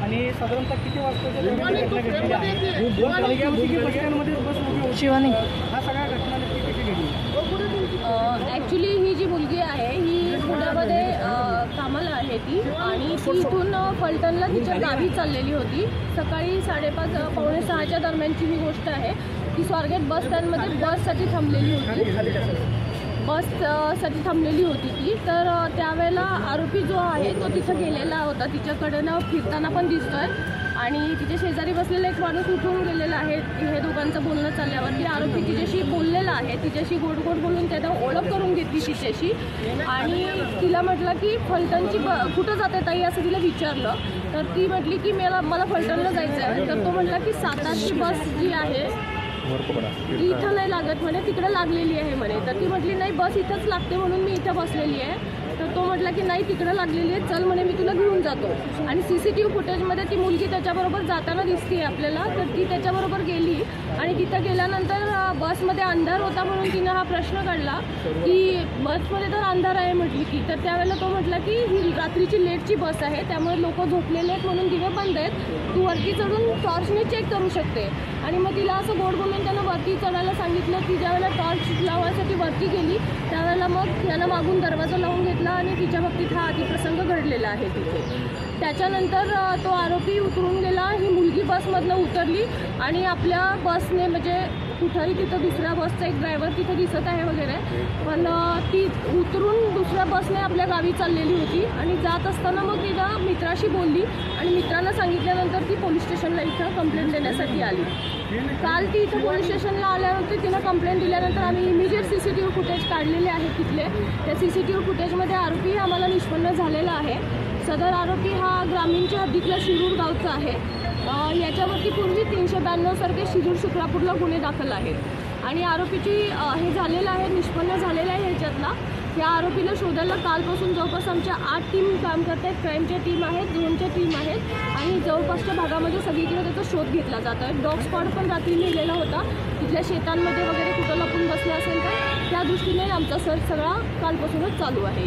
आणि साधारणतः किती वाजताच्या दरम्यान घटना घडलेली आहे? शिवानी, हा सगळ्या घटना नक्की किती घडली? ॲक्च्युली ही जी मुलगी आहे ही पुण्यामध्ये कामाला आहे ती, आणि ती इथून फलटणला तिच्या गावी चाललेली होती. सकाळी 5:30 पावणे 6च्या दरम्यानची ही गोष्ट आहे. ती स्वारगेट बस स्टँडमध्ये बससाठी थांबलेली होती. ती तर त्यावेळेला आरोपी जो आहे तो तिथं गेलेला होता. तिच्याकडनं फिरताना पण दिसतोय, आणि तिच्या शेजारी बसलेला एक माणूस उठून गेलेला आहे. हे दोघांचं बोलणं चालल्यावरती आरोपी तिच्याशी बोललेला आहे. तिच्याशी गोड बोलून त्यानं ओळख करून घेतली तिच्याशी, आणि तिला म्हटलं की फलटणची कुठं जाते ताई असं तिला विचारलं. तर ती म्हटली की मला फलटणला जायचं आहे. तर तो म्हटला की 7-8ची बस जी आहे ती इथं नाही लागत म्हणे, तिकडं लागलेली आहे म्हणे. तर ती म्हटली नाही, बस इथंच लागते म्हणून मी इथं बसलेली आहे. तर तो म्हटला की नाही, तिकडं लागलेली आहे, चल म्हणे, मी तुला घेऊन जातो. आणि CCTV फुटेजमध्ये ती मुलगी त्याच्याबरोबर जाताना दिसते आपल्याला. तर ती त्याच्याबरोबर गेली, आणि तिथं गेल्यानंतर बसमध्ये अंधार होता म्हणून तिनं हा प्रश्न काढला की बसमध्ये तर अंधार आहे म्हटली की. तर त्यावेळेला तो म्हटला की ही रात्रीची लेटची बस आहे, त्यामुळे लोक झोपलेले आहेत म्हणून दिवे बंद आहेत, तू वरती चढून टॉर्चने चेक करू शकते. आणि मग तिला असं गोड बोलून त्यानं वरती चढायला सांगितलं. ती ज्यावेळेला टॉर्च लावायसाठी वरती गेली त्यावेळेला मग त्यानं मागून दरवाजा लावून घेतला, आणि तिच्या बाबतीत हा अतिप्रसंग घडलेला आहे तिथे. त्याच्यानंतर तो आरोपी उतरून गेला. ही मुलगी बसमधनं उतरली, आणि आपल्या बसने म्हणजे कुठंही तिथं दुसऱ्या बसचा एक ड्रायव्हर तिथं दिसत आहे वगैरे, पण ती उतरून दुसऱ्या बसने आपल्या गावी चाललेली होती. आणि जात असताना मग तिनं मित्राशी बोलली, आणि मित्रांना सांगितल्यानंतर ती पोलीस स्टेशनला इथं कंप्लेंट देण्यासाठी आली. काल ती इथं पोलीस स्टेशनला आल्यानंतर तिनं कंप्लेंट दिल्यानंतर आम्ही इमिजिएट CCTV फुटेज काढलेले आहे तिथले. त्या CCTV फुटेजमध्ये आरोपी आम्हाला निष्पन्न झालेला आहे. सदर आरोपी हा ग्रामीणच्या हद्दीतला शिरूर गावचा आहे. याच्यावरती पूर्वी 392 सारखे शिरूर शुक्रापूरला गुन्हे दाखल आहेत, आणि आरोपीची हे झालेलं आहे, निष्पन्न झालेलं आहे ह्याच्यातला. या आरोपीला शोधायला कालपासून जवळपास आमच्या 8 टीम काम करत आहेत. क्राईमच्या टीम आहेत, ड्रोनच्या टीम आहेत, आणि जवळपासच्या भागामध्ये सगळीकडे त्याचा शोध घेतला जात आहे. डॉग स्क्वॉड पण रात्री लिहिलेला होता, तिथल्या शेतांमध्ये वगैरे कुठं लपून बसले असेल तर त्या दृष्टीने आमचा सर्च सगळा कालपासूनच चालू आहे.